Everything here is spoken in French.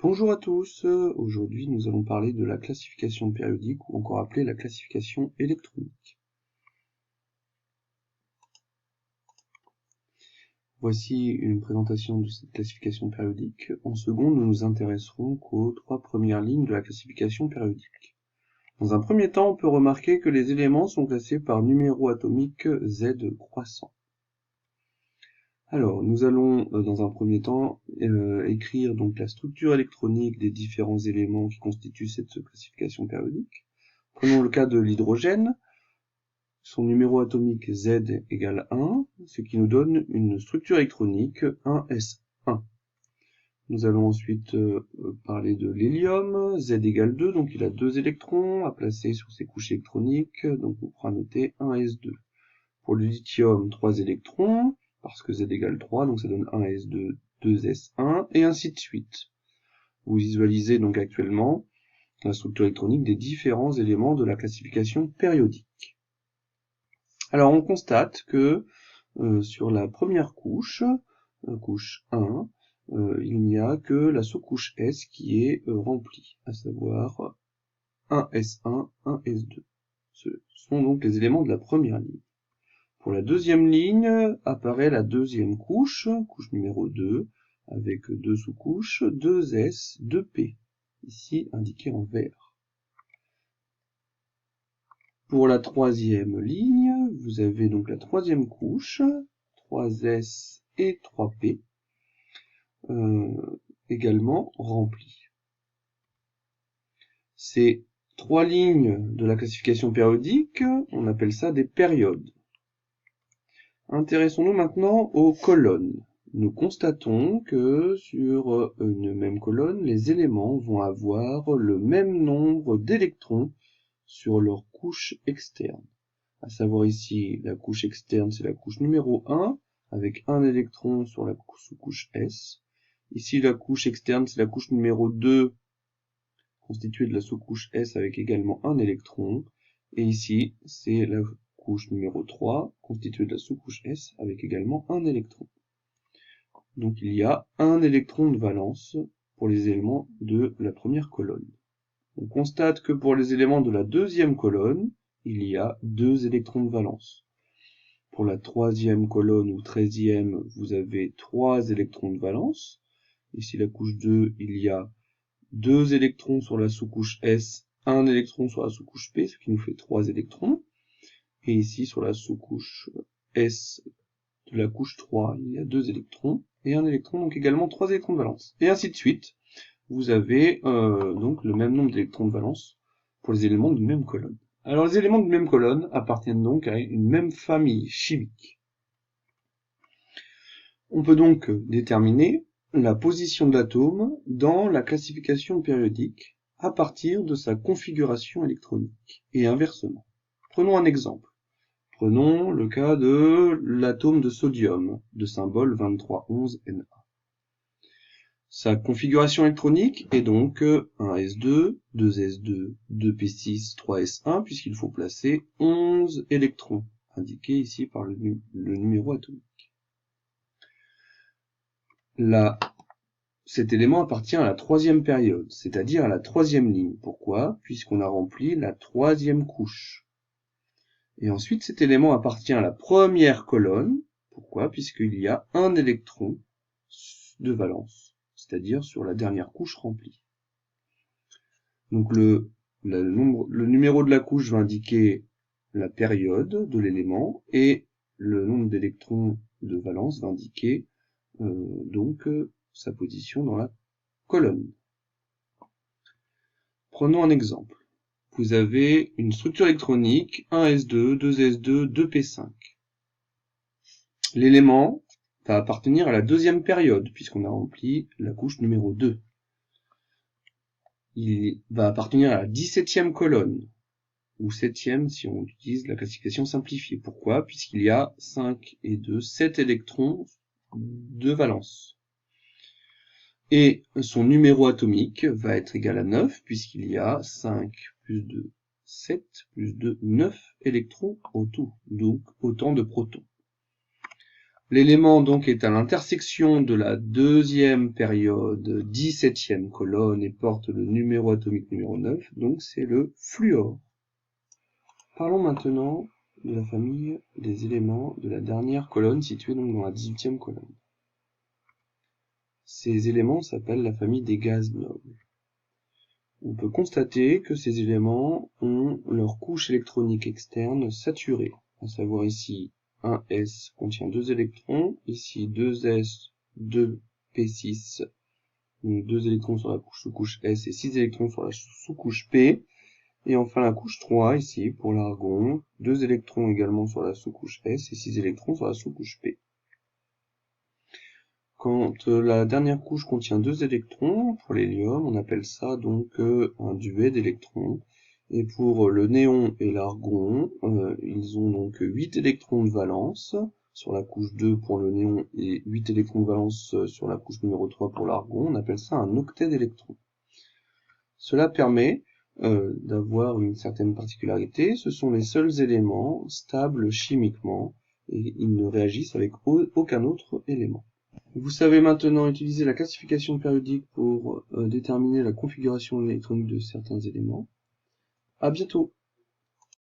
Bonjour à tous, aujourd'hui nous allons parler de la classification périodique ou encore appelée la classification électronique. Voici une présentation de cette classification périodique. En seconde, nous nous intéresserons qu'aux trois premières lignes de la classification périodique. Dans un premier temps, on peut remarquer que les éléments sont classés par numéro atomique Z croissant. Alors, nous allons dans un premier temps écrire donc la structure électronique des différents éléments qui constituent cette classification périodique. Prenons le cas de l'hydrogène. Son numéro atomique Z égale 1, ce qui nous donne une structure électronique 1s1. Nous allons ensuite parler de l'hélium, Z égale 2, donc il a 2 électrons à placer sur ses couches électroniques, donc on pourra noter 1s2. Pour le lithium, 3 électrons, parce que Z égale 3, donc ça donne 1s2, 2s1, et ainsi de suite. Vous visualisez donc actuellement la structure électronique des différents éléments de la classification périodique. Alors on constate que sur la première couche, couche 1, il n'y a que la sous-couche S qui est remplie, à savoir 1s1, 1s2. Ce sont donc les éléments de la première ligne. Pour la deuxième ligne, apparaît la deuxième couche, couche numéro 2, avec deux sous-couches, 2s, 2p, ici indiquées en vert. Pour la troisième ligne, vous avez donc la troisième couche, 3s et 3p, également remplis. Ces trois lignes de la classification périodique, on appelle ça des périodes. Intéressons-nous maintenant aux colonnes. Nous constatons que sur une même colonne, les éléments vont avoir le même nombre d'électrons sur leur couche externe. À savoir ici, la couche externe, c'est la couche numéro 1, avec un électron sur la sous-couche S. Ici, la couche externe, c'est la couche numéro 2, constituée de la sous-couche S avec également un électron. Et ici, c'est la couche numéro 3, constituée de la sous-couche S avec également un électron. Donc il y a un électron de valence pour les éléments de la première colonne. On constate que pour les éléments de la deuxième colonne, il y a 2 électrons de valence. Pour la troisième colonne ou 13e, vous avez 3 électrons de valence. Ici, la couche 2, il y a 2 électrons sur la sous-couche S, 1 électron sur la sous-couche P, ce qui nous fait 3 électrons. Et ici, sur la sous-couche S de la couche 3, il y a 2 électrons et 1 électron, donc également 3 électrons de valence. Et ainsi de suite. Vous avez donc le même nombre d'électrons de valence pour les éléments d'une même colonne. Alors les éléments d'une même colonne appartiennent donc à une même famille chimique. On peut donc déterminer la position de l'atome dans la classification périodique à partir de sa configuration électronique, et inversement. Prenons un exemple. Prenons le cas de l'atome de sodium, de symbole 2311Na. Sa configuration électronique est donc 1s2, 2s2, 2p6, 3s1, puisqu'il faut placer 11 électrons, indiqués ici par le numéro atomique. Cet élément appartient à la troisième période, c'est-à-dire à la troisième ligne. Pourquoi? Puisqu'on a rempli la troisième couche. Et ensuite, cet élément appartient à la première colonne. Pourquoi? Puisqu'il y a un électron de valence, c'est-à-dire sur la dernière couche remplie. Donc le numéro de la couche va indiquer la période de l'élément et le nombre d'électrons de valence va indiquer sa position dans la colonne. Prenons un exemple. Vous avez une structure électronique 1s2, 2s2, 2p5. L'élément va appartenir à la deuxième période puisqu'on a rempli la couche numéro 2. Il va appartenir à la 17e colonne, ou 7e si on utilise la classification simplifiée. Pourquoi? Puisqu'il y a 5 et 2, 7 électrons de valence. Et son numéro atomique va être égal à 9, puisqu'il y a 5 plus 2, 7 plus 2, 9 électrons au tout, donc autant de protons. L'élément donc est à l'intersection de la deuxième période 17e colonne et porte le numéro atomique numéro 9, donc c'est le fluor. Parlons maintenant de la famille des éléments de la dernière colonne située donc dans la 18e colonne. Ces éléments s'appellent la famille des gaz nobles. On peut constater que ces éléments ont leur couche électronique externe saturée, à savoir ici un S contient 2 électrons, ici 2S, 2P6, donc 2 électrons sur la sous-couche S et 6 électrons sur la sous-couche P, et enfin la couche 3 ici pour l'argon, 2 électrons également sur la sous-couche S et 6 électrons sur la sous-couche P. Quand la dernière couche contient 2 électrons, pour l'hélium, on appelle ça donc un duet d'électrons. Et pour le néon et l'argon, ils ont donc 8 électrons de valence sur la couche 2 pour le néon et 8 électrons de valence sur la couche numéro 3 pour l'argon. On appelle ça un octet d'électrons. Cela permet d'avoir une certaine particularité. Ce sont les seuls éléments stables chimiquement et ils ne réagissent avec aucun autre élément. Vous savez maintenant utiliser la classification périodique pour déterminer la configuration électronique de certains éléments. À bientôt!